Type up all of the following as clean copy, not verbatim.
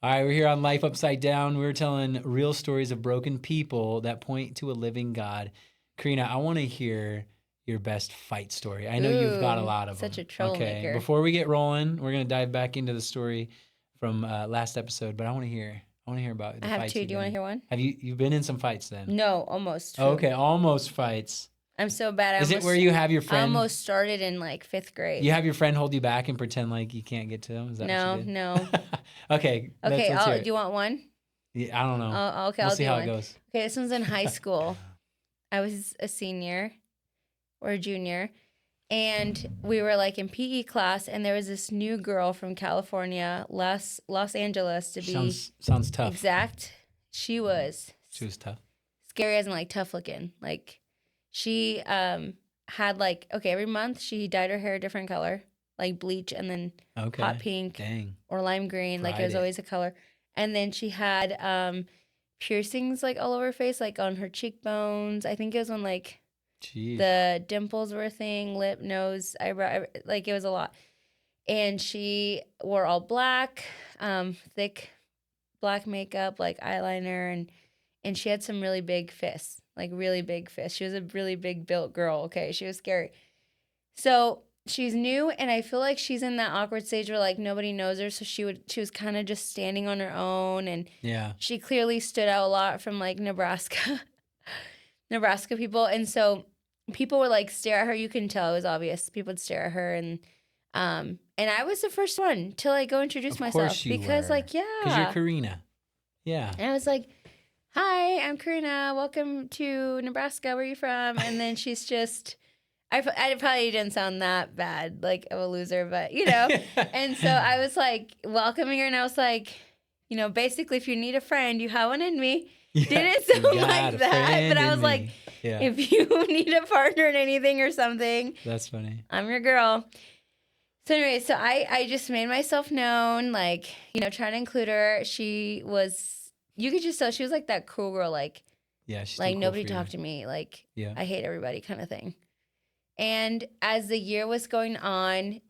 All right, we're here on Life Upside Down. We're telling real stories of broken people that point to a living God. Karina, I want to hear your best fight story. I know you've got a lot of them. Such a troublemaker. Okay, before we get rolling, we're going to dive back into the story from last episode, but I want to hear about the fights. I have two. Do you want to hear one? Have you've been in some fights then? No, almost. Oh, okay, almost fights. I'm so bad. Is it where you have your I friend? almost started in like 5th grade. You have your friend hold you back and pretend like you can't get to them? Is that what you did? No. Okay. Okay, do you want one? Yeah, I don't know. Okay, we'll I'll see do how one. it goes. Okay, this one's in high school. I was a senior or a junior, and we were like in PE class, and there was this new girl from California, Los Angeles to be sounds tough. exact. She was tough. Scary as in like tough looking. Like she had like, okay, every month she dyed her hair a different color, like bleach and then hot pink or lime green. Like it was always a color. And then she had piercings like all over her face, like on her cheekbones. I think it was on like the dimples were a thing, lip, nose, eyebrow, like it was a lot. And she wore all black, thick black makeup, like eyeliner, and she had some really big fists, like really big fists. She was a really big built girl. Okay, she was scary. So she's new, and I feel like she's in that awkward stage where like nobody knows her. So she was kind of just standing on her own, and she clearly stood out a lot from like Nebraska people, and so people would like stare at her. You can tell it was obvious. People would stare at her, and I was the first one to like go introduce myself because because you're Karina. Yeah. And I was like, "Hi, I'm Karina. Welcome to Nebraska. Where are you from?" And then she's just, I probably didn't sound that bad, like of a loser, but you know. And so I was like welcoming her, and I was like, you know, basically, if you need a friend, you have one in me. Yeah, didn't sound like that, but I was like, if you need a partner in anything or something, that's funny. I'm your girl. So anyway, so I just made myself known, like, you know, trying to include her. She was, you could just tell she was like that cool girl, like, she's like cool nobody talked to me, like, I hate everybody kind of thing. And as the year was going on,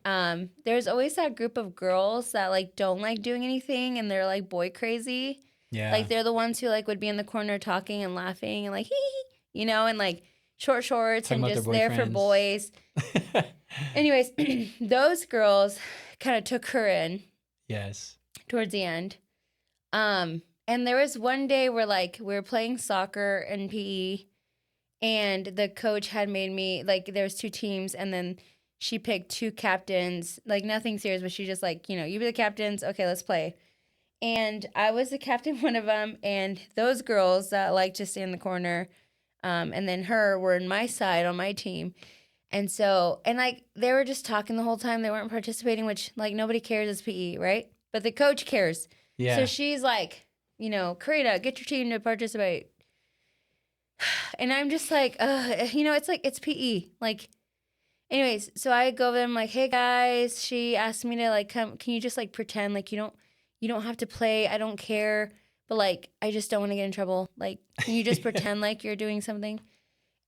there's always that group of girls that like don't like doing anything, and they're like boy crazy. Yeah. Like they're the ones who like would be in the corner talking and laughing and like, hee hee, you know, and like short shorts and just there for boys. Anyways, those girls kind of took her in. Yes. Towards the end. And there was one day where like we were playing soccer and PE, and the coach had made me, like, there was 2 teams, and then she picked 2 captains, like nothing serious, but she just like, you know, you be the captains, okay, let's play. And I was the captain, one of them, and those girls that like to stay in the corner, and then her were in my side on my team. And so, and like, they were just talking the whole time. They weren't participating, which like nobody cares as PE, right? But the coach cares. Yeah. So she's like, you know, Karina, get your team to participate. And I'm just like, you know, it's like, it's PE. Like, anyways, so I go over them like, hey guys, she asked me to like come, can you just like pretend like you don't have to play. I don't care. But like, I just don't want to get in trouble. Like, can you just pretend like you're doing something?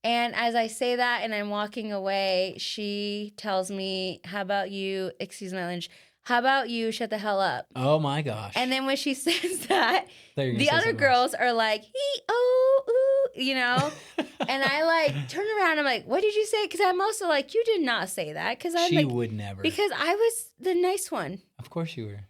And as I say that and I'm walking away, she tells me, how about you, excuse my language, how about you shut the hell up? Oh my gosh. And then when she says that, the other girls are like, ooh, you know? And I like turn around, I'm like, what did you say? Because I'm also like, you did not say that. Because she would never. Because I was the nice one. Of course you were.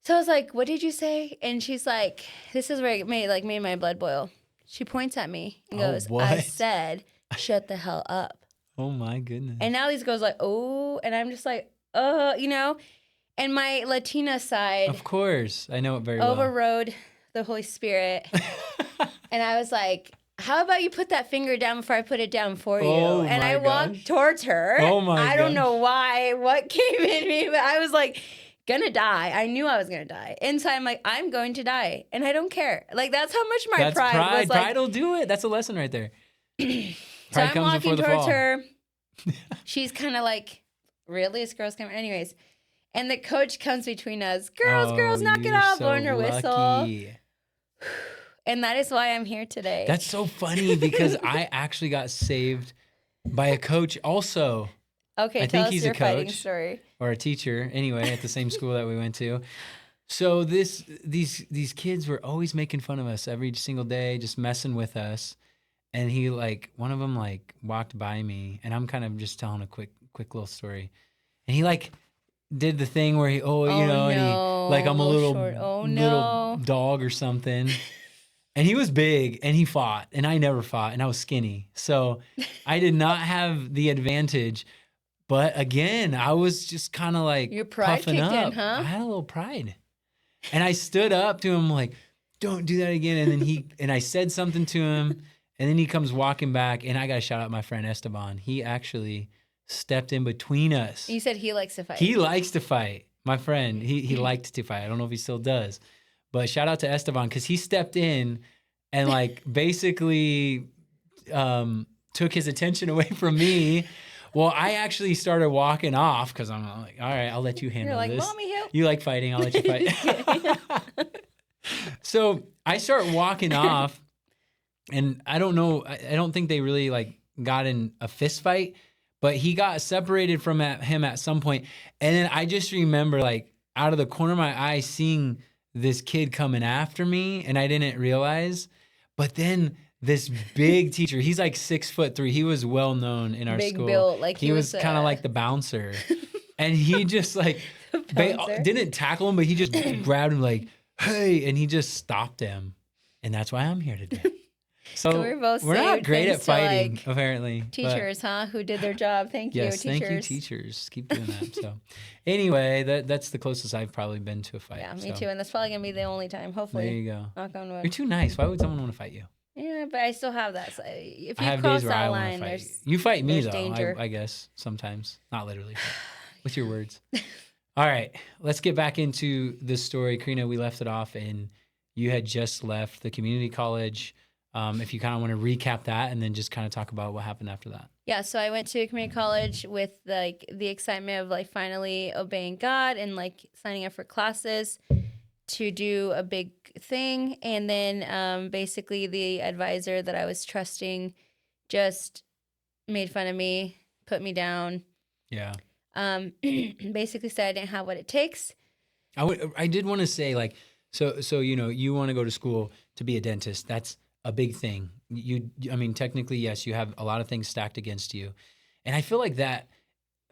So I was like, what did you say? And she's like, this is where it made my blood boil. She points at me and goes, I said, shut the hell up. Oh my goodness. And now these girls are like, oh, and I'm just like, you know, and my Latina side. Of course. I know it very well. Overrode the Holy Spirit. And I was like, how about you put that finger down before I put it down for you? And I walked towards her. Oh my gosh. I don't know what came in me, but I was like, gonna die. I knew I was gonna die. Inside, I'm like, I'm going to die, and I don't care. Like, that's how much my pride was. Like, pride will do it. That's a lesson right there. So I'm walking towards her. She's kind of like, really? This girl's coming. Anyways, and the coach comes between us. Girls, knock it off. Blowing her whistle. And that is why I'm here today. That's so funny because I actually got saved by a coach also. Okay, I tell think us he's your a coach fighting story. Or a teacher, anyway, at the same school that we went to. So these kids were always making fun of us every single day, just messing with us. And he like one of them like walked by me, and I'm kind of just telling a quick little story. And he like did the thing where he and he like I'm a little dog or something. And he was big and he fought, and I never fought, and I was skinny. So I did not have the advantage. But again, I was just kind of like your pride puffing kicked up. in, huh? I had a little pride. And I stood up to him like, don't do that again. And then and I said something to him, and then he comes walking back, and I got to shout out my friend Esteban. He actually stepped in between us. You said he likes to fight. He likes to fight. My friend, he liked to fight. I don't know if he still does. But shout out to Esteban, because he stepped in and like basically took his attention away from me. Well, I actually started walking off because I'm like, all right, I'll let you handle this. You're like, Mommy, help. You like fighting, I'll let you fight. So I start walking off, and I don't know, I don't think they really like got in a fist fight, but he got separated from him at some point. And then I just remember like out of the corner of my eye seeing this kid coming after me, and I didn't realize. But then this big teacher, he's like 6'3". He was well known in our big school. Built, like he was kind of like the bouncer. And he just like didn't tackle him, but he just grabbed him like, hey, and he just stopped him. And that's why I'm here today. So we're not great at fighting, like, apparently. Teachers, huh? Who did their job. Thank you, teachers. Yes, thank you, teachers. Keep doing that. So anyway, that's the closest I've probably been to a fight. Yeah, me too. And that's probably going to be the only time, hopefully. There you go. Knock on wood. You're too nice. Why would someone want to fight you? Yeah, but I still have that. So if you I have cross days where that I line, want to fight there's you. You fight me, though, danger. I guess, sometimes. Not literally, but with your words. All right, let's get back into the story. Karina, we left it off, and you had just left the community college. If you kind of want to recap that and then just kind of talk about what happened after that. Yeah, so I went to community college with like the excitement of like finally obeying God and like signing up for classes to do a big thing. And then basically the advisor that I was trusting just made fun of me, put me down. Yeah. Basically said I didn't have what it takes. I did want to say like, so you want to go to school to be a dentist. That's a big thing. I mean, technically, yes, you have a lot of things stacked against you. And I feel like that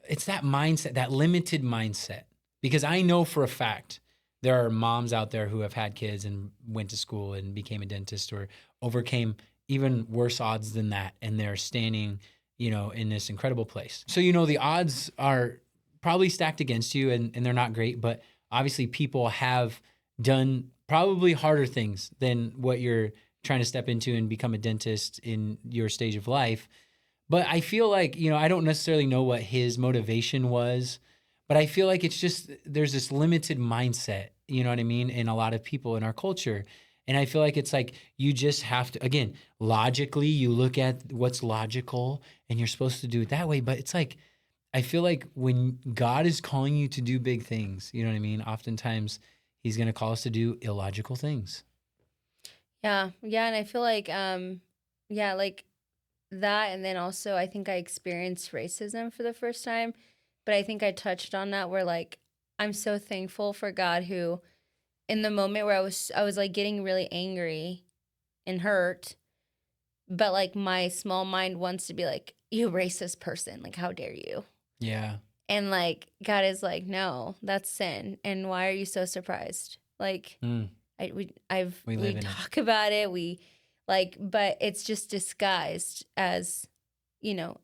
it's that mindset, that limited mindset, because I know for a fact there are moms out there who have had kids and went to school and became a dentist or overcame even worse odds than that. And they're standing, in this incredible place. So, the odds are probably stacked against you and they're not great, but obviously people have done probably harder things than what you're trying to step into and become a dentist in your stage of life. But I feel like, I don't necessarily know what his motivation was, but I feel like it's just, there's this limited mindset, you know what I mean? In a lot of people in our culture. And I feel like it's like, you just have to, again, logically, you look at what's logical and you're supposed to do it that way. But it's like, I feel like when God is calling you to do big things, you know what I mean? Oftentimes he's going to call us to do illogical things. Yeah. And I feel like, like that. And then also I think I experienced racism for the first time, but I think I touched on that where like, I'm so thankful for God who in the moment where I was like getting really angry and hurt, but like my small mind wants to be like, you racist person, like, how dare you? Yeah. And like, God is like, no, that's sin. And why are you so surprised? Like, we talk about it. We like, but it's just disguised as,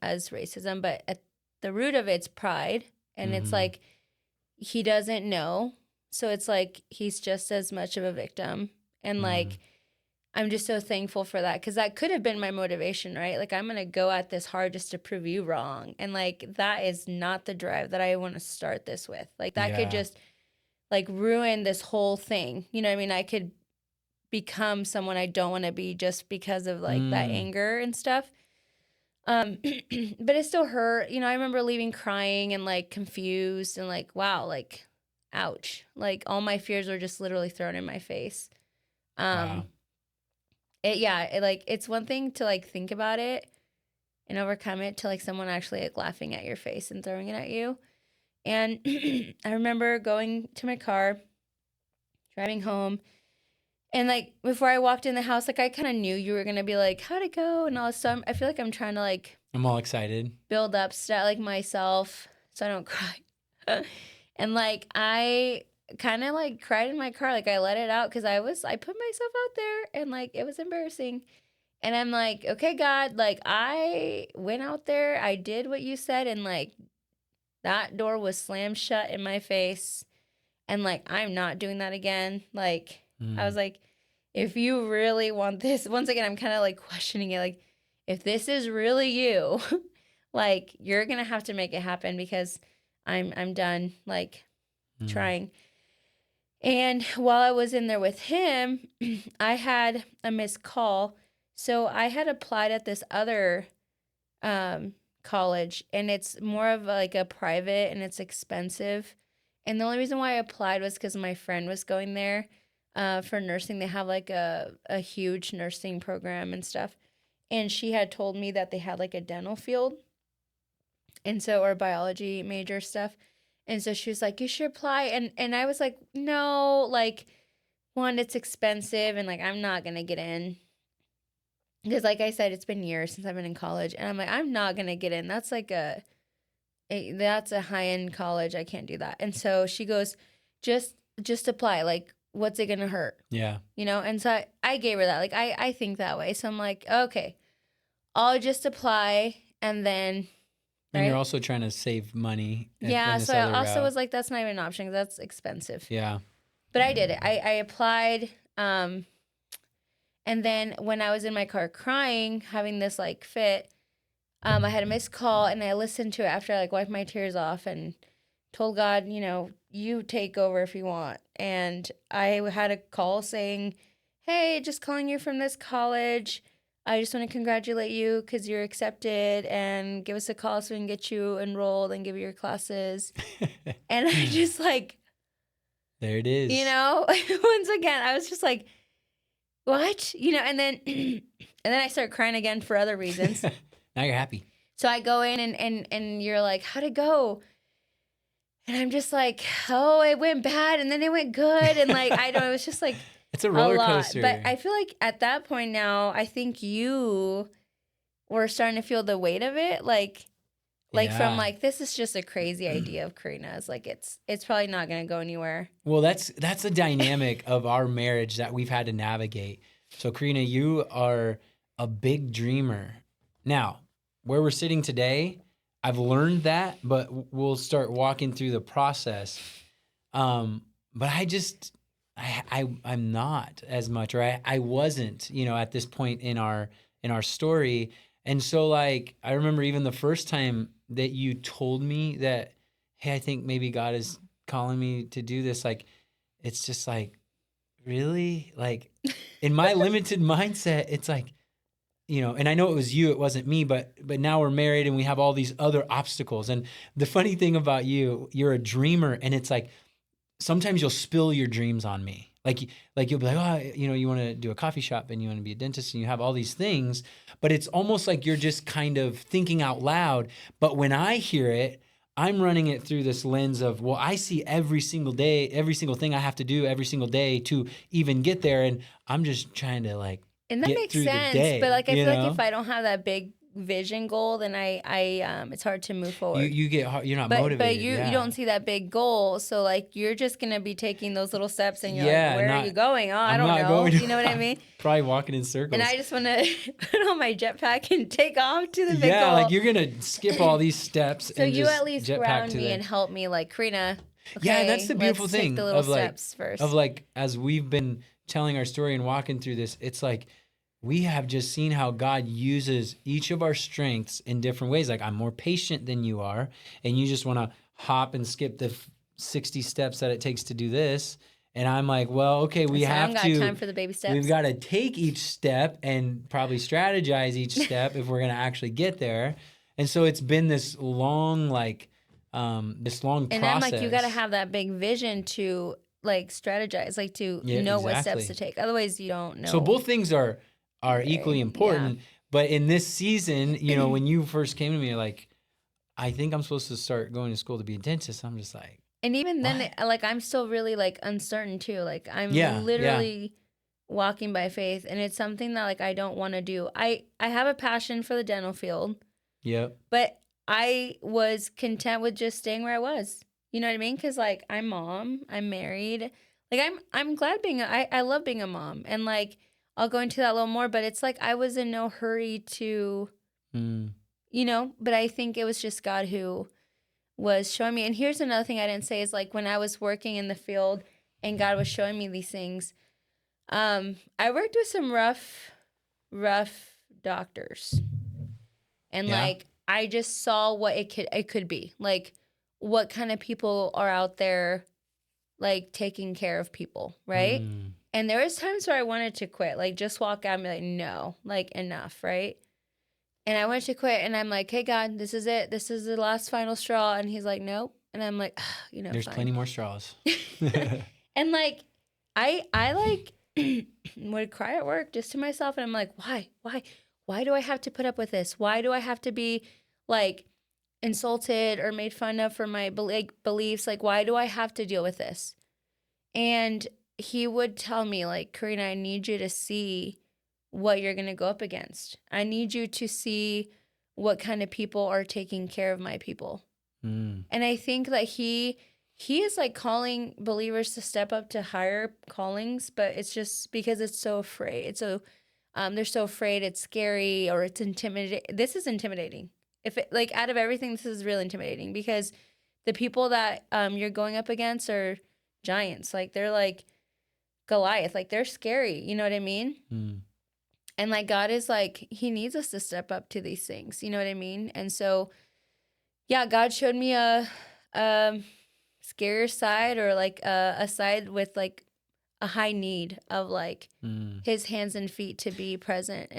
as racism. But at the root of it's pride. And it's like, he doesn't know. So it's like, he's just as much of a victim. And like, I'm just so thankful for that. Cause that could have been my motivation, right? Like, I'm going to go at this hard just to prove you wrong. And like, that is not the drive that I want to start this with. Like that could just like ruin this whole thing. You know what I mean? I could become someone I don't want to be just because of like that anger and stuff. But it still hurt. I remember leaving crying and like confused and like, wow, like, ouch. Like all my fears were just literally thrown in my face. Wow. It's one thing to like think about it and overcome it to like someone actually like laughing at your face and throwing it at you. And I remember going to my car driving home. And like before I walked in the house, like I kind of knew you were gonna be like, how'd it go? And all this stuff. I feel like I'm trying to like I'm all excited. build up stuff like myself so I don't cry. And like I kind of like cried in my car. Like I let it out because I put myself out there and like it was embarrassing. And I'm like, okay, God, like I went out there, I did what you said, and like that door was slammed shut in my face. And like I'm not doing that again. Like I was like, if you really want this, once again, I'm kind of like questioning it. Like, if this is really you, like you're gonna have to make it happen because I'm done like trying. And while I was in there with him, I had a missed call. So I had applied at this other college, and it's more of like a private, and it's expensive. And the only reason why I applied was because my friend was going there for nursing. They have like a huge nursing program and stuff. And she had told me that they had like a dental field, and so, or biology major stuff. And so she was like, you should apply. And I was like, no, like, one, it's expensive, and like I'm not gonna get in. Because like I said, it's been years since I've been in college. And I'm like, I'm not gonna get in. That's like that's a high-end college. I can't do that. And so she goes, just apply. Like, what's it gonna hurt? Yeah. You know? And so I gave her that. Like, I think that way. So I'm like, okay, I'll just apply, and then and you're also trying to save money. Yeah, so I also was like, that's not even an option because that's expensive. Yeah. But I did it. I applied. And then when I was in my car crying, having this like fit, I had a missed call, and I listened to it after I like wiped my tears off and told God, you know, you take over if you want. And I had a call saying, hey, just calling you from this college. I just want to congratulate you because you're accepted, and give us a call so we can get you enrolled and give you your classes. And I just like, there it is. You know, once again, I was just like, what? You know, and then I start crying again for other reasons. Now you're happy. So I go in and you're like, how'd it go? And I'm just like, oh, it went bad, and then it went good. And like, I don't know, it was just like, it's a roller coaster. But I feel like at that point now, I think you were starting to feel the weight of it. Like from like, this is just a crazy idea of Karina's. Like it's probably not going to go anywhere. Well, that's a dynamic of our marriage that we've had to navigate. So Karina, you are a big dreamer. Now, where we're sitting today, I've learned that, but we'll start walking through the process. But I'm not as much, or I wasn't, you know, at this point in our story. And so like, I remember even the first time that you told me that, hey, I think maybe God is calling me to do this. Like, it's just like, really? Like in my limited mindset, it's like, you know, and I know it was you, it wasn't me, but now we're married and we have all these other obstacles. And the funny thing about you're a dreamer, and it's like, sometimes you'll spill your dreams on me. Like you'll be like, oh, you know, you want to do a coffee shop and you want to be a dentist and you have all these things, but it's almost like you're just kind of thinking out loud. But when I hear it, I'm running it through this lens of, well, I see every single day, every single thing I have to do every single day to even get there. And I'm just trying to like, and that makes sense. But like, I feel like if I don't have that big vision goal, then I it's hard to move forward. You're not motivated. But you don't see that big goal, so like you're just gonna be taking those little steps, and you're like, where are you going? Oh, I don't know. You know what I mean? Probably walking in circles. And I just want to put on my jetpack and take off to the big goal. Yeah, like you're gonna skip all these steps. So and you just at least ground me and help me, like, Karina. Okay, yeah, that's the beautiful thing take the little of like steps first. of like as we've been telling our story and walking through this, it's like we have just seen how God uses each of our strengths in different ways. Like I'm more patient than you are, and you just want to hop and skip the 60 steps that it takes to do this. And I'm like, well, okay, we have to. I don't got time for the baby steps. We've got to take each step and probably strategize each step if we're going to actually get there. And so it's been this long, like, process. And I'm like, you got to have that big vision to like strategize, like to know what steps to take. Otherwise, you don't know. So both things are equally important. But in this season, you know, when you first came to me, like, I think I'm supposed to start going to school to be a dentist. I'm just like, And even then, like, I'm still really, like, uncertain too. Like, I'm literally walking by faith, and it's something that, like, I don't want to do. I have a passion for the dental field. Yep. But I was content with just staying where I was. You know what I mean? Because, like, I'm mom, I'm married. Like, I'm glad I love being a mom. And, like, I'll go into that a little more, but it's like I was in no hurry to, you know, but I think it was just God who was showing me. And here's another thing I didn't say is, like, when I was working in the field and God was showing me these things, I worked with some rough doctors. And like, I just saw what it could be. Like, what kind of people are out there, like, taking care of people, right? And there was times where I wanted to quit, like, just walk out and be like, no, like, enough, right? And I wanted to quit, and I'm like, hey, God, this is it. This is the last final straw. And he's like, nope. And I'm like, you know, there's fine. plenty more straws. And, like, I like, would cry at work just to myself, and I'm like, why do I have to put up with this? Why do I have to be, like, insulted or made fun of for my beliefs? Like, why do I have to deal with this? And he would tell me, like, Karina, I need you to see what you're going to go up against. I need you to see what kind of people are taking care of my people. And I think that he is, like, calling believers to step up to higher callings, but it's just because it's so afraid. It's so they're so afraid, it's scary, or it's intimidating. This is intimidating. If it, like, out of everything, this is really intimidating, because the people that you're going up against are giants. Like, they're like Goliath. Like, they're scary. You know what I mean? And, like, God is like, he needs us to step up to these things. You know what I mean? And so, yeah, God showed me a scarier side, or like a side with, like, a high need of, like, his hands and feet to be present.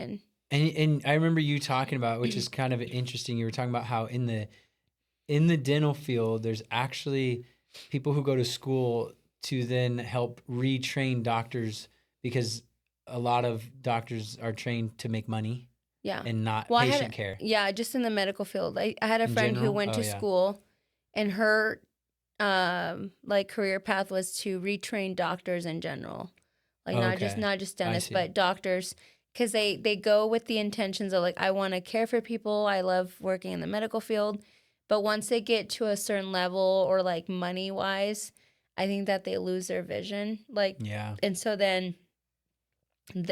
And I remember you talking about, which is kind of interesting. You were talking about how in the dental field, there's actually people who go to school to then help retrain doctors, because a lot of doctors are trained to make money. Yeah. And not patient care. Yeah, just in the medical field. I had a friend who went to school, and her like, career path was to retrain doctors in general. Like, not just dentists, but doctors, because they go with the intentions of, like, I want to care for people. I love working in the medical field. But once they get to a certain level, or, like, money wise, I think that they lose their vision. Like, and so then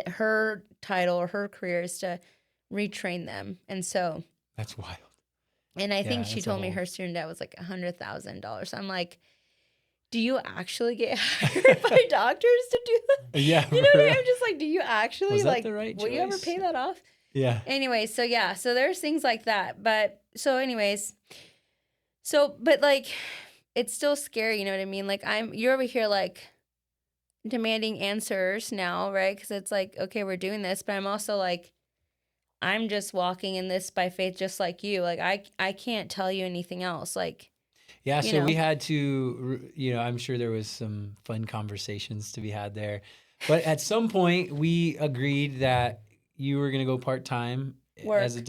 her title or her career is to retrain them. And so that's wild. And I think she told me her student debt was like $100,000. So I'm like, do you actually get hired by doctors to do that? Yeah. You know what I mean? I'm just like, do you actually, like, the right will you ever pay that off? Yeah. Anyway, so yeah, so there's things like that. But so anyways, but, like, it's still scary, you know what I mean? Like, you're over here, like, demanding answers now, right? Because it's like, okay, we're doing this, but I'm also like, I'm just walking in this by faith, just like you. Like, I can't tell you anything else. Like, yeah. So we had to, I'm sure there was some fun conversations to be had there, but at some point we agreed that you were going to go part-time as a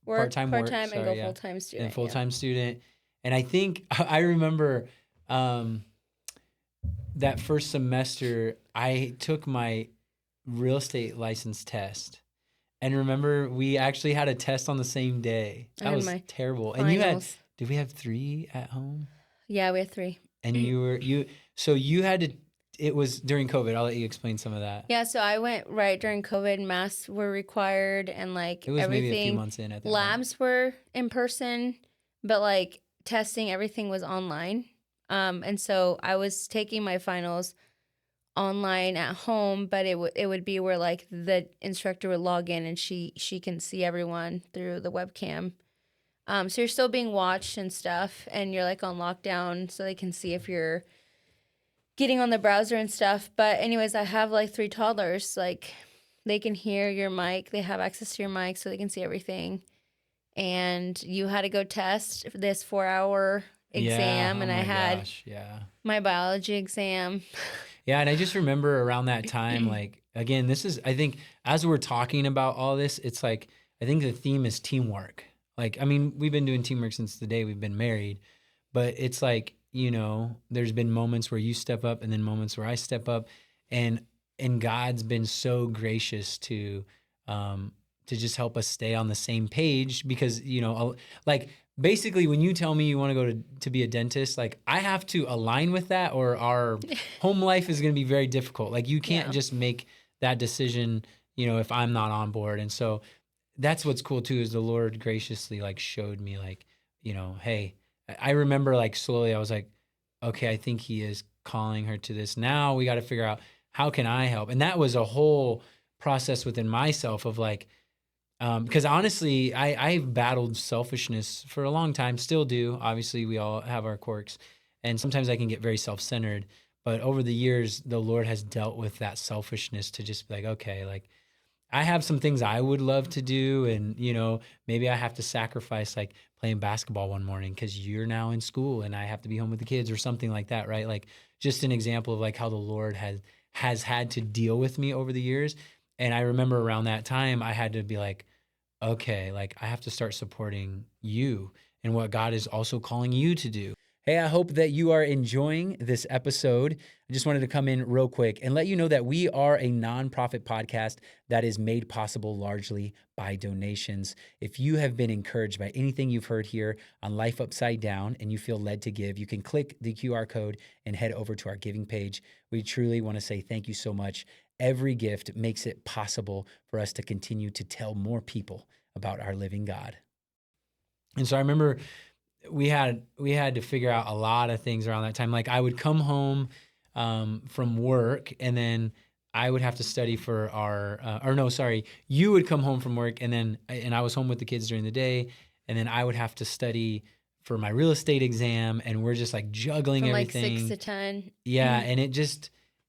part-time work, and go full-time student. And full-time student. And I think I remember that first semester I took my real estate license test. And remember, we actually had a test on the same day. That was terrible. Finals. And did we have 3 at home? Yeah, we had 3. And so you had to, it was during COVID. I'll let you explain some of that. Yeah, so I went right during COVID. Masks were required, and, like, it was everything. Maybe a few months in at that Labs were in person, but, like, testing, everything was online. And so I was taking my finals online at home, but it would be where, like, the instructor would log in, and she can see everyone through the webcam. So you're still being watched and stuff, and you're, like, on lockdown, so they can see if you're getting on the browser and stuff. But anyways, I have, like, 3 toddlers. Like, they can hear your mic, they have access to your mic, so they can see everything. And you had to go test this 4-hour exam, and I had my biology exam. Yeah, and I just remember around that time, like, again, this is, I think, as we're talking about all this, it's like, I think the theme is teamwork. Like, I mean, we've been doing teamwork since the day we've been married, but it's like, there's been moments where you step up and then moments where I step up, and God's been so gracious to just help us stay on the same page because, like basically when you tell me you want to go to be a dentist, like I have to align with that or our home life is going to be very difficult. Like you can't just make that decision, if I'm not on board. And so that's what's cool too, is the Lord graciously like showed me like, hey, I remember like slowly I was like, okay, I think he is calling her to this. Now we got to figure out how can I help? And that was a whole process within myself of like, because honestly, I've battled selfishness for a long time, still do. Obviously, we all have our quirks. And sometimes I can get very self-centered. But over the years, the Lord has dealt with that selfishness to just be like, okay, like I have some things I would love to do. And, maybe I have to sacrifice like playing basketball one morning because you're now in school and I have to be home with the kids or something like that, right? Like just an example of like how the Lord has had to deal with me over the years. And I remember around that time, I had to be like, okay, like I have to start supporting you and what God is also calling you to do. Hey, I hope that you are enjoying this episode. I just wanted to come in real quick and let you know that we are a nonprofit podcast that is made possible largely by donations. If you have been encouraged by anything you've heard here on Life Upside Down and you feel led to give, you can click the QR code and head over to our giving page. We truly want to say thank you so much. Every gift makes it possible for us to continue to tell more people about our living God. And so I remember we had to figure out a lot of things around that time. Like I would come home from work and then I would have to study for you would come home from work and I was home with the kids during the day and then I would have to study for my real estate exam and we're just like juggling from everything. Like 6 to 10. Yeah. And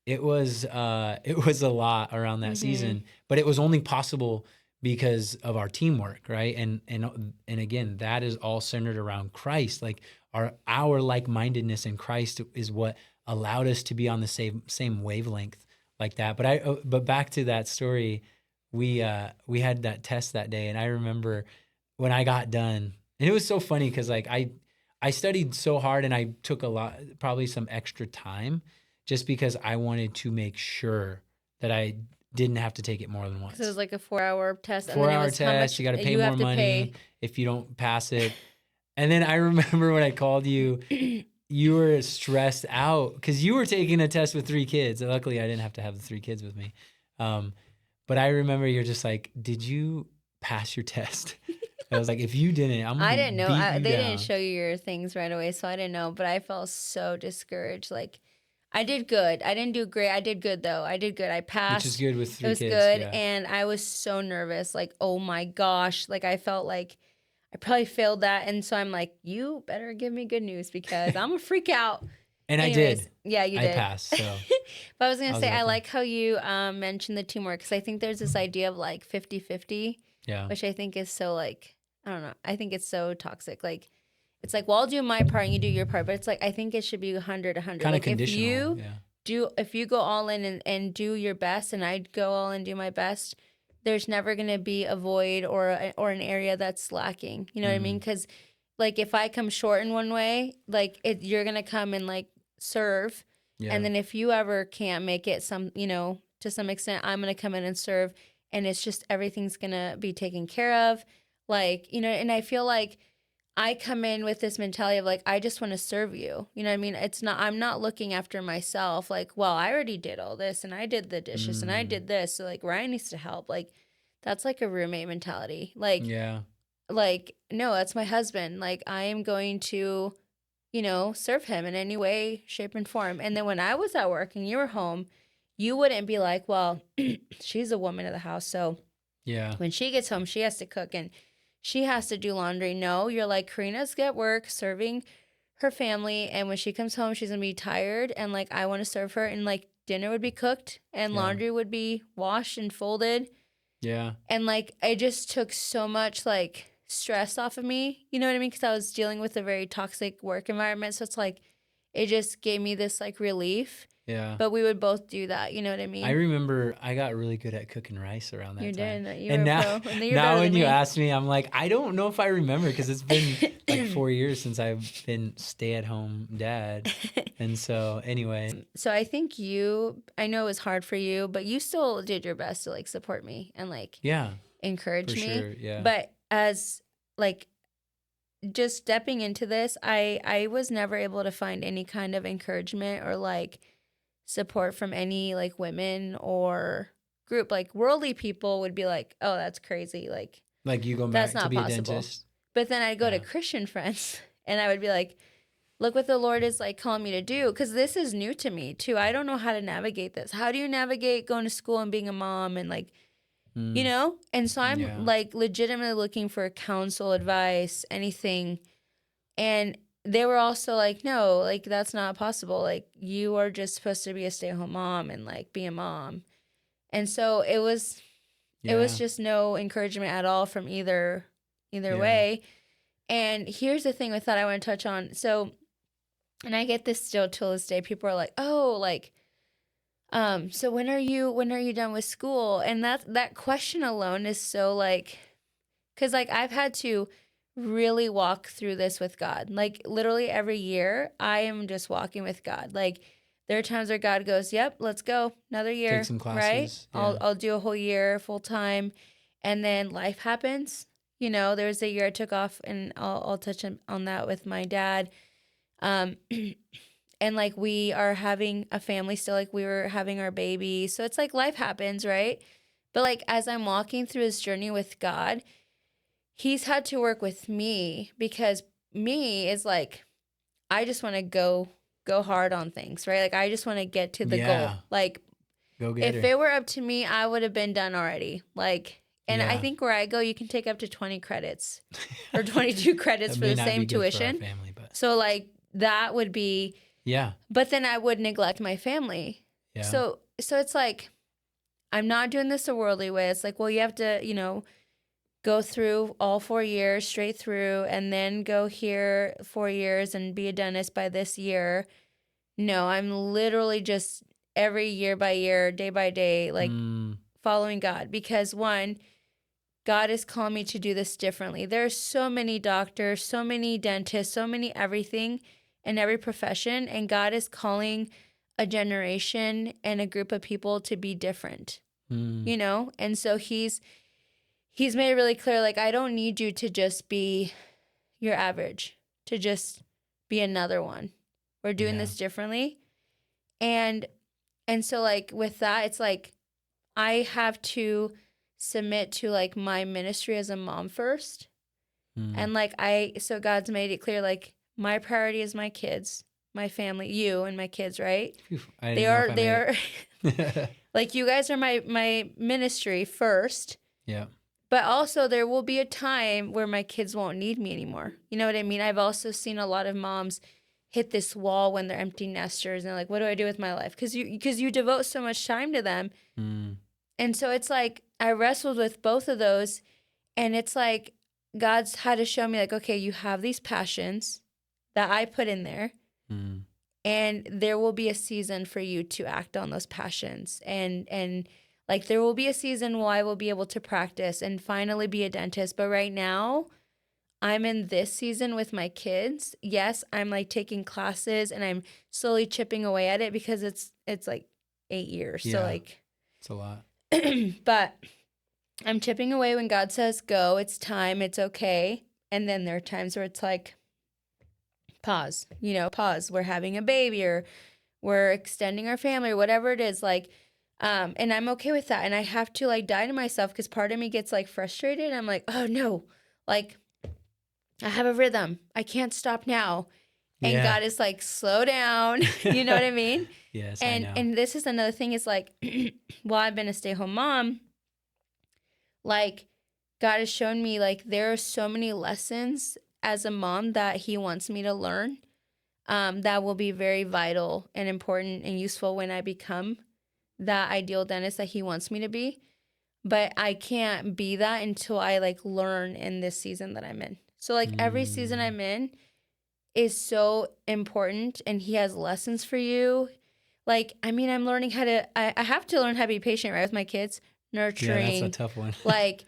it was a lot around that season, but it was only possible because of our teamwork, right? And again, that is all centered around Christ. Like our like-mindedness in Christ is what allowed us to be on the same wavelength like that. But back to that story, we had that test that day, and I remember when I got done, and it was so funny because like I studied so hard and I took probably some extra time just because I wanted to make sure that I didn't have to take it more than once. So it was like a 4-hour test. 4-hour test. You got to pay more money if you don't pass it. And then I remember when I called you, you were stressed out because you were taking a test with 3 kids. Luckily, I didn't have to have the 3 kids with me. But I remember you're just like, did you pass your test? I was like, if you didn't, I didn't know. They didn't show you your things right away, so I didn't know. But I felt so discouraged. Like, I did good. I didn't do great. I did good, though. I did good. I passed. Which is good with 3 kids. It was good, and I was so nervous. Like, oh, my gosh. Like, I felt like I probably failed that. And so I'm like, you better give me good news because I'm going to freak out. And anyways, I did. Yeah, you did. I passed, so. But I was going to say, I like how you mentioned the teamwork because I think there's this idea of, like, 50-50, which I think is so, like, I don't know. I think it's so toxic. Like, it's like, well, I'll do my part and you do your part. But it's like, I think it should be 100-100. Kind like, of conditional. If you go all in and do your best and I go all in and do my best, there's never going to be a void or an area that's lacking. You know what I mean? Because, like, if I come short in one way, like, you're going to come and, like, serve. Yeah. And then if you ever can't make it to some extent, I'm going to come in and serve. And it's just everything's going to be taken care of. Like, and I feel like I come in with this mentality of like, I just want to serve you. You know what I mean? I'm not looking after myself. Like, well, I already did all this and I did the dishes and I did this. So like Ryan needs to help. Like, that's like a roommate mentality. Like, like, no, that's my husband. Like, I am going to, serve him in any way, shape, and form. And then when I was at work and you were home, you wouldn't be like, well, she's a woman of the house. So when she gets home, she has to cook and she has to do laundry. No, you're like, Karina's at work serving her family. And when she comes home, she's going to be tired. And like, I want to serve her. And like, dinner would be cooked and laundry would be washed and folded. Yeah. And like, it just took so much like stress off of me. You know what I mean? Because I was dealing with a very toxic work environment. So it's like, it just gave me this like relief. Yeah. But we would both do that. You know what I mean? I remember I got really good at cooking rice around that You time. did. You And were now, pro. And you're now better when than you me. ask me, I'm like, I don't know if I remember because it's been like 4 years since I've been stay-at-home dad. And so anyway. So I think I know it was hard for you, but you still did your best to like support me and like encourage for me. sure, yeah. But as like just stepping into this, I was never able to find any kind of encouragement or like support from any like women or group. Like worldly people would be like, "Oh, that's crazy." Like you going that's back to not be a possible. dentist? But then I'd go to Christian friends and I would be like, look what the Lord is like calling me to do. Because this is new to me too. I don't know how to navigate this. How do you navigate going to school and being a mom and like, you know? And so I'm like legitimately looking for counsel, advice, anything. And they were also like, no, like that's not possible. Like you are just supposed to be a stay-at-home mom and like be a mom. And so it was just no encouragement at all from either way. And here's the thing with that I want to touch on. So, and I get this still till this day. People are like, "Oh, like, so when are you done with school?" And that question alone is so like, because like I've had to really walk through this with God. Like literally every year, I am just walking with God. Like there are times where God goes, "Yep, let's go, another year." Take some classes. Right? Yeah. I'll do a whole year full time, and then life happens. You know, there was a year I took off, and I'll touch on that with my dad. And like we are having a family still, like we were having our baby. So it's like life happens, right? But like as I'm walking through this journey with God, he's had to work with me because me is like, I just want to go hard on things, right? Like I just want to get to the goal. Like go get if her. it were up to me, I would have been done already. Like, and I think where I go, you can take up to 20 credits or 22 credits for the same tuition. For our family, but. So like that would be, but then I would neglect my family. So it's like, I'm not doing this a worldly way. It's like, well, you have to, you know, go through all 4 years straight through and then go here 4 years and be a dentist by this year. No, I'm literally just every year by year, day by day, like following God, because one, God is calling me to do this differently. There are so many doctors, so many dentists, so many everything in every profession, and God is calling a generation and a group of people to be different, you know? And so he's made it really clear, like, I don't need you to just be your average, to just be another one. We're doing this differently. And so like with that, it's like I have to submit to like my ministry as a mom first. And like so God's made it clear, like my priority is my kids, my family, you and my kids, right? They are like you guys are my ministry first. Yeah. But also there will be a time where my kids won't need me anymore. You know what I mean? I've also seen a lot of moms hit this wall when they're empty nesters and they're like, what do I do with my life? Because you devote so much time to them. And so it's like I wrestled with both of those, and it's like God's had to show me like, okay, you have these passions that I put in there, and there will be a season for you to act on those passions, and like there will be a season where I will be able to practice and finally be a dentist. But right now, I'm in this season with my kids. Yes, I'm like taking classes and I'm slowly chipping away at it because it's like 8 years. So like it's a lot. But I'm chipping away when God says go, it's time, it's okay. And then there are times where it's like pause, we're having a baby or we're extending our family or whatever it is, like and I'm okay with that. And I have to like die to myself because part of me gets like frustrated. I'm like, oh no, like I have a rhythm. I can't stop now. And God is like, slow down. You know what I mean? Yes, and, I know. And this is another thing is like, while I've been a stay-at-home mom, like God has shown me like there are so many lessons as a mom that he wants me to learn that will be very vital and important and useful when I become that ideal dentist that he wants me to be. But I can't be that until I like learn in this season that I'm in. So like every season I'm in is so important, and he has lessons for you. Like, I mean, I'm learning how to, I have to learn how to be patient, right, with my kids, nurturing. Yeah, that's a tough one. Like,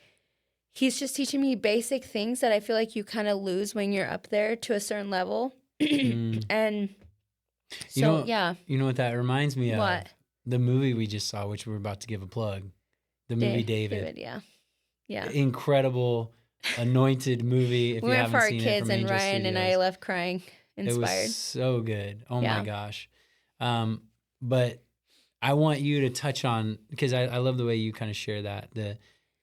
he's just teaching me basic things that I feel like you kind of lose when you're up there to a certain level. And so, You know what that reminds me of? What? The movie we just saw, which we're about to give a plug. The movie David. Yeah. Incredible, anointed movie. If We you went for haven't our seen it kids, from and Angel Ryan Studios. and I left crying, inspired. It was so good. Oh Yeah. my gosh. But I want you to touch on, because I love the way you kind of share that, the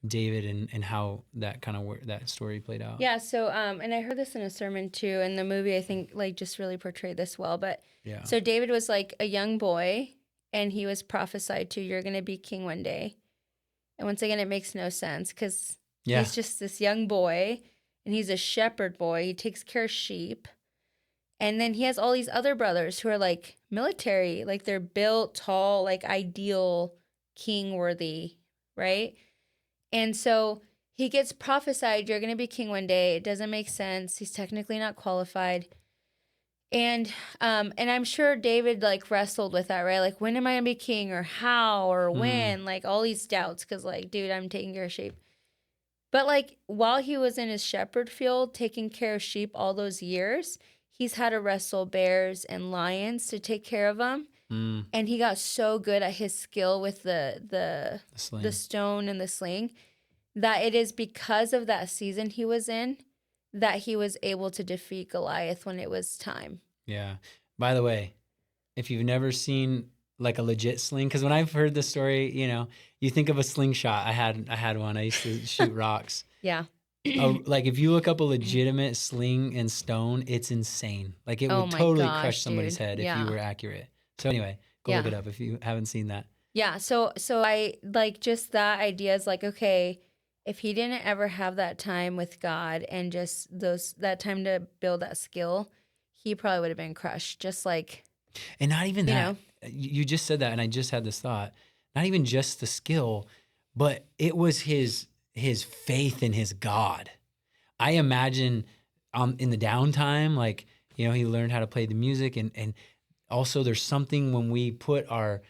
David and how that kind of that story played out. Yeah. So, and I heard this in a sermon too, and the movie, I think, like, just really portrayed this well. But yeah. So David was like a young boy, and he was prophesied to, you're going to be king one day. And once again, it makes no sense because he's just this young boy, and he's a shepherd boy. He takes care of sheep. And then he has all these other brothers who are like military, like they're built tall, like ideal king worthy, right? And so he gets prophesied, you're going to be king one day. It doesn't make sense. He's technically not qualified. And I'm sure David like wrestled with that, right? Like, when am I going to be king, or how, or when? Like, all these doubts, because like, dude, I'm taking care of sheep. But like, while he was in his shepherd field taking care of sheep all those years, he's had to wrestle bears and lions to take care of them. And he got so good at his skill with the stone and the sling, that it is because of that season he was in that he was able to defeat Goliath when it was time. Yeah. By the way, if you've never seen like a legit sling, because when I've heard the story, you know, you think of a slingshot. I had one. I used to shoot rocks. Yeah. Like, if you look up a legitimate sling and stone, it's insane. Like, it would totally crush somebody's head if you were accurate. So anyway, go look it up if you haven't seen that. Yeah. So I like, just that idea is like, okay, if he didn't ever have that time with God and just that time to build that skill, he probably would have been crushed. Just like, and not even that. You just said that, and I just had this thought. Not even just the skill, but it was his faith in his God. I imagine in the downtime, like, you know, he learned how to play the music, and also there's something when we put our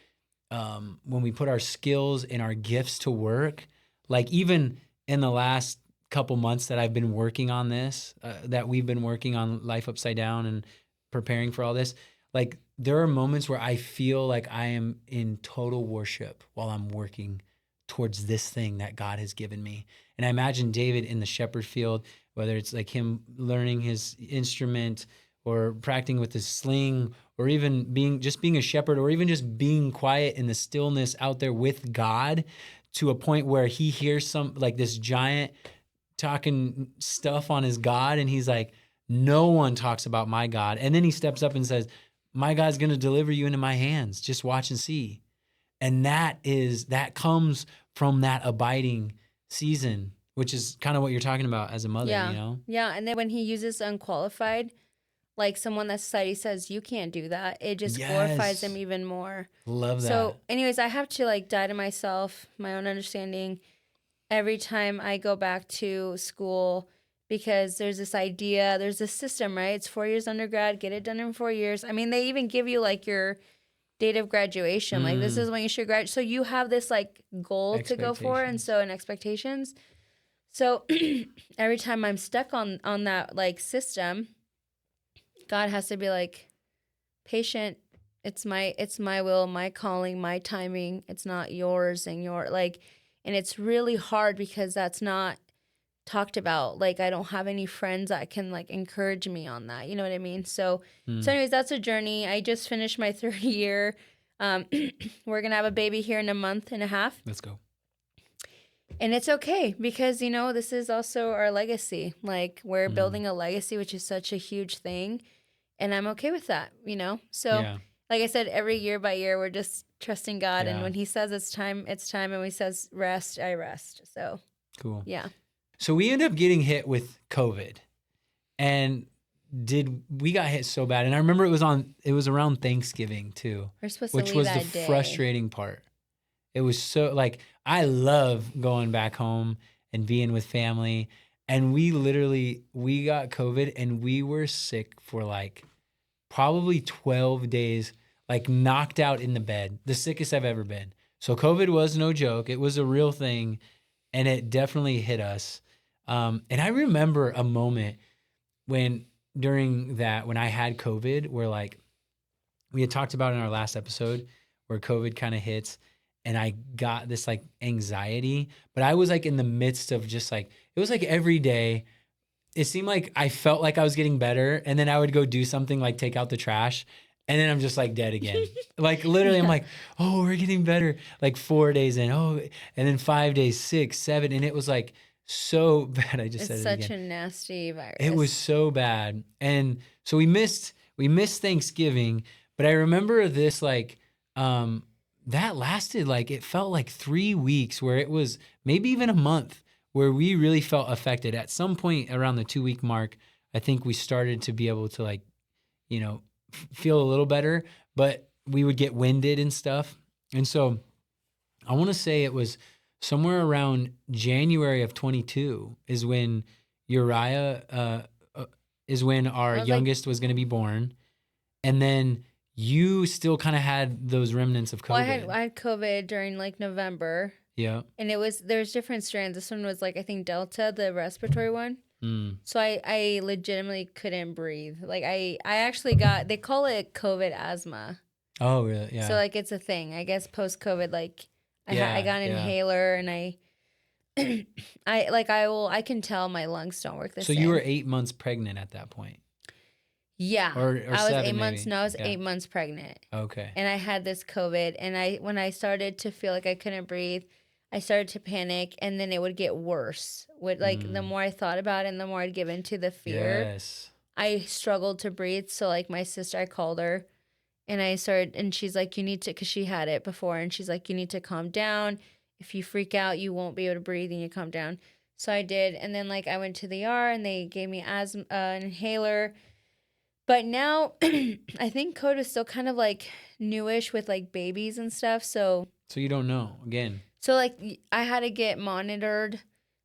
skills and our gifts to work. Like, even in the last couple months that I've been working on this, that we've been working on Life Upside Down and preparing for all this, like, there are moments where I feel like I am in total worship while I'm working towards this thing that God has given me. And I imagine David in the shepherd field, whether it's like him learning his instrument or practicing with his sling, or even being a shepherd, or even just being quiet in the stillness out there with God, to a point where he hears some, like, this giant talking stuff on his God. And he's like, no one talks about my God. And then he steps up and says, my God's going to deliver you into my hands. Just watch and see. And that comes from that abiding season, which is kind of what you're talking about as a mother, you know? Yeah. And then when he uses unqualified, like someone that society says you can't do that, it just glorifies him even more. Love that. So anyways, I have to like die to myself, my own understanding, every time I go back to school, because there's this idea, there's this system, right? It's 4 years undergrad, get it done in 4 years. I mean, they even give you like your date of graduation. Like, this is when you should graduate. So you have this like goal to go for, and expectations. So every time I'm stuck on that like system, God has to be like, patient. It's my will, my calling, my timing. It's not yours and and it's really hard because that's not talked about. Like, I don't have any friends that can like encourage me on that. You know what I mean? So anyways, that's a journey. I just finished my third year. We're gonna have a baby here in a month and a half. Let's go. And it's okay, because, you know, this is also our legacy. Like, we're building a legacy, which is such a huge thing. And I'm okay with that, you know? So, like I said, every year by year, we're just trusting God. And when he says it's time, it's time. And when he says rest, I rest. So, cool. Yeah. So we ended up getting hit with COVID. And we got hit so bad. And I remember it was around Thanksgiving too. We're supposed which to leave was that the day. frustrating part. It was so, like, I love going back home and being with family. And we got COVID, and we were sick for like probably 12 days. like knocked out in the bed, the sickest I've ever been. So COVID was no joke. It was a real thing, and it definitely hit us. And I remember a moment when I had COVID, where like we had talked about in our last episode, where COVID kind of hits, and I got this like anxiety, but I was like in the midst of just like, it was like every day. It seemed like I felt like I was getting better, and then I would go do something like take out the trash, and then I'm just like dead again. Like literally, I'm like, oh, we're getting better. Like 4 days in, and then 5 days, 6, 7, and it was like so bad. I just said it again. It's such a nasty virus. It was so bad, and so we missed Thanksgiving. But I remember this like that lasted like, it felt like 3 weeks, where it was maybe even a month, where we really felt affected. At some point around the 2-week mark, I think we started to be able to like, feel a little better, but we would get winded and stuff. And so I want to say it was somewhere around January of 22 is when Uriah, is when our youngest was going to be born. And then you still kind of had those remnants of COVID. Well, I had COVID during like November. Yeah. And there's different strands. This one was like, I think Delta, the respiratory one. So I legitimately couldn't breathe. Like I actually they call it COVID asthma. Oh, really? Yeah. So like it's a thing. I guess post-COVID, like I got an inhaler, and I can tell my lungs don't work the same. So you were 8 months pregnant at that point. Yeah. Or I was 7 8 months. maybe. No, I was 8 months pregnant. Okay. And I had this COVID, and when I started to feel like I couldn't breathe, I started to panic, and then it would get worse. The more I thought about it, and the more I'd give into the fear, Yes. I struggled to breathe. So like my sister, I called her, and she's like, you need to, because she had it before, and she's like, you need to calm down. If you freak out, you won't be able to breathe, and you calm down. So I did, and then like I went to the ER, and they gave me asthma, an inhaler. But now I think COVID is still kind of like newish with like babies and stuff. So you don't know again. So like I had to get monitored,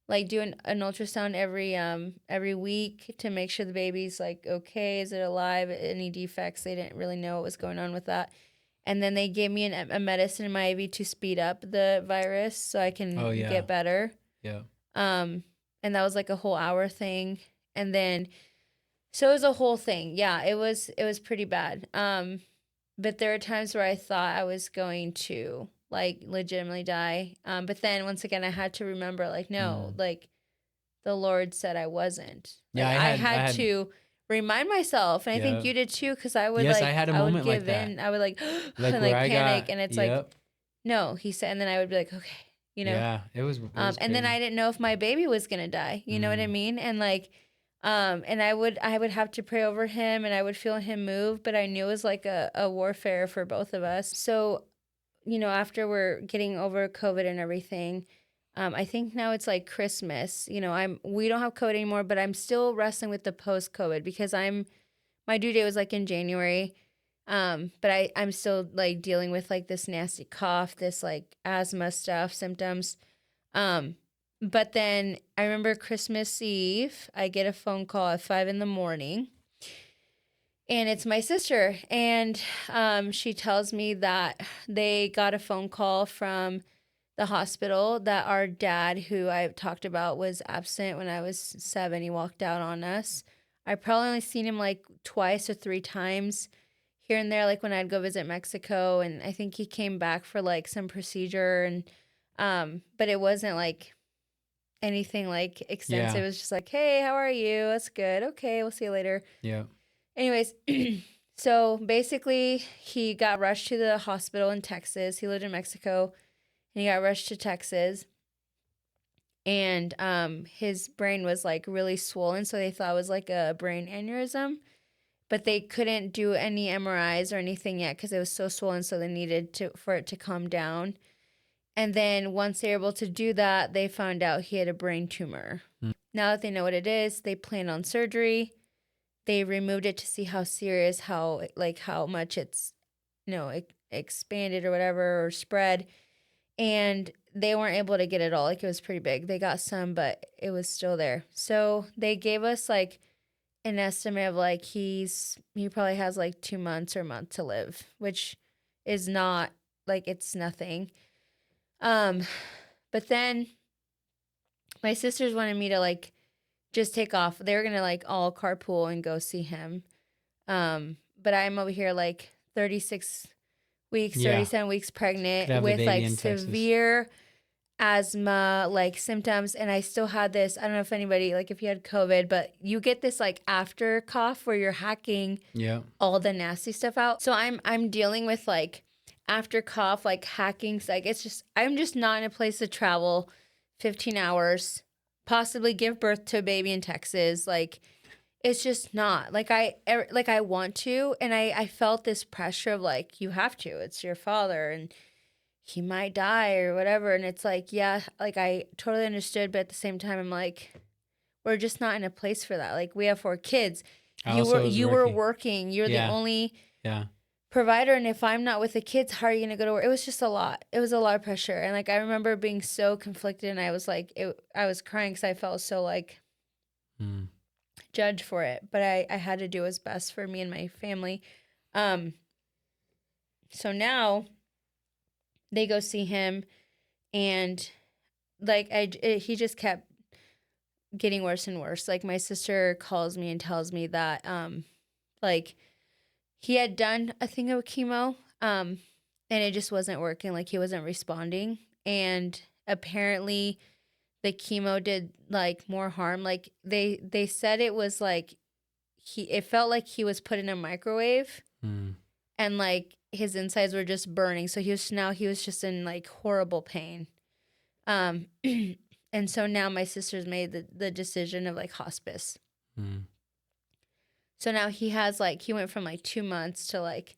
like doing an ultrasound every week to make sure the baby's like okay, is it alive, any defects. They didn't really know what was going on with that. And then they gave me a medicine in my IV to speed up the virus so I can get better. Yeah. And that was like a whole hour thing. And then so it was a whole thing. Yeah, it was pretty bad. But there were times where I thought I was going to like legitimately die. But then once again, I had to remember like, no, like the Lord said I wasn't. Like, Yeah, I had to remind myself. And I think you did too. Cause I would I had a moment like that. I would like, and like panic. And it's like, no, he said, and then I would be like, okay, Yeah, it was and then I didn't know if my baby was going to die. You know what I mean? And like, and I would have to pray over him, and I would feel him move, but I knew it was like a warfare for both of us. So, after we're getting over COVID and everything, I think now it's like Christmas. We don't have COVID anymore, but I'm still wrestling with the post-COVID because my due date was like in January. But I'm still like dealing with like this nasty cough, this like asthma stuff, symptoms. But then I remember Christmas Eve, I get a phone call at 5 a.m. And it's my sister. And she tells me that they got a phone call from the hospital that our dad, who I talked about, was absent when I was 7. He walked out on us. I probably only seen him like twice or 3 times here and there, like when I'd go visit Mexico. And I think he came back for like some procedure. And but it wasn't like anything like extensive. It was just like, hey, how are you? That's good. Okay, we'll see you later. Yeah. Anyways, so basically he got rushed to the hospital in Texas. He lived in Mexico, and he got rushed to Texas. And his brain was like really swollen, so they thought it was like a brain aneurysm. But they couldn't do any MRIs or anything yet because it was so swollen, so they needed for it to calm down. And then once they were able to do that, they found out he had a brain tumor. Now that they know what it is, they plan on surgery. They removed it to see how serious, how much it's, expanded or whatever, or spread. And they weren't able to get it all. Like, it was pretty big. They got some, but it was still there. So they gave us like an estimate of like he probably has like 2 months or a month to live, which is not like it's nothing. But then my sisters wanted me to like just take off. They were gonna like all carpool and go see him. But I'm over here like 36 weeks, 37 weeks pregnant with like severe asthma like symptoms, and I still had this, I don't know if anybody, like if you had COVID, but you get this like after cough where you're hacking all the nasty stuff out. So I'm dealing with like after cough, like hacking, like I'm just not in a place to travel 15 hours, possibly give birth to a baby in Texas. Like it's just not like I want to, and I felt this pressure of like, you have to, it's your father and he might die or whatever. And it's like, yeah, like I totally understood. But at the same time, I'm like, we're just not in a place for that. Like we have 4 kids. You were working. You're the only provider. And if I'm not with the kids, how are you going to go to work? It was just a lot. It was a lot of pressure. And like, I remember being so conflicted, and I was like, I was crying because I felt so like judged for it. But I had to do what's best for me and my family. So now they go see him, and like he just kept getting worse and worse. Like my sister calls me and tells me that like he had done a thing of chemo and it just wasn't working, like he wasn't responding, and apparently the chemo did like more harm. Like they said it was like it felt like he was put in a microwave and like his insides were just burning. So he was just in like horrible pain. And so now my sister's made the decision of like hospice. So now he has like, he went from like 2 months to like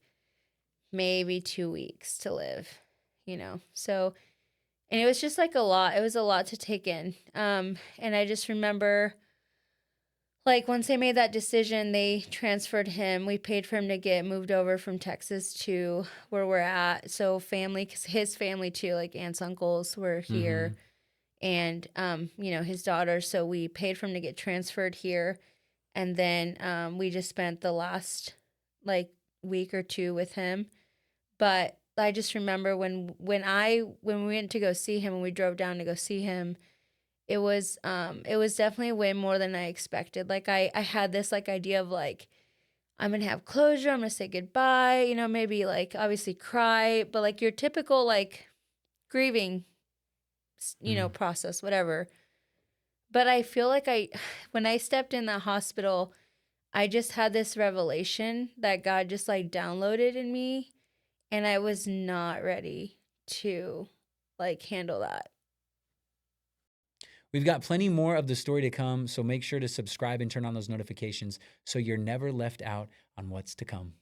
maybe 2 weeks to live, you know? So, and it was just like a lot. It was a lot to take in. And I just remember like once they made that decision, they transferred him. We paid for him to get moved over from Texas to where we're at. So family, cause his family too, like aunts, uncles were here, and you know, his daughter. So we paid for him to get transferred here, and then we just spent the last like week or 2 with him. But I just remember when we went to go see him, and we drove down to go see him, it was definitely way more than I expected. Like I had this like idea of like, I'm going to have closure. I'm going to say goodbye, you know, maybe like obviously cry, but like your typical like grieving, you know, process, whatever. But I feel like when I stepped in the hospital, I just had this revelation that God just like downloaded in me, and I was not ready to like handle that. We've got plenty more of the story to come, so make sure to subscribe and turn on those notifications so you're never left out on what's to come.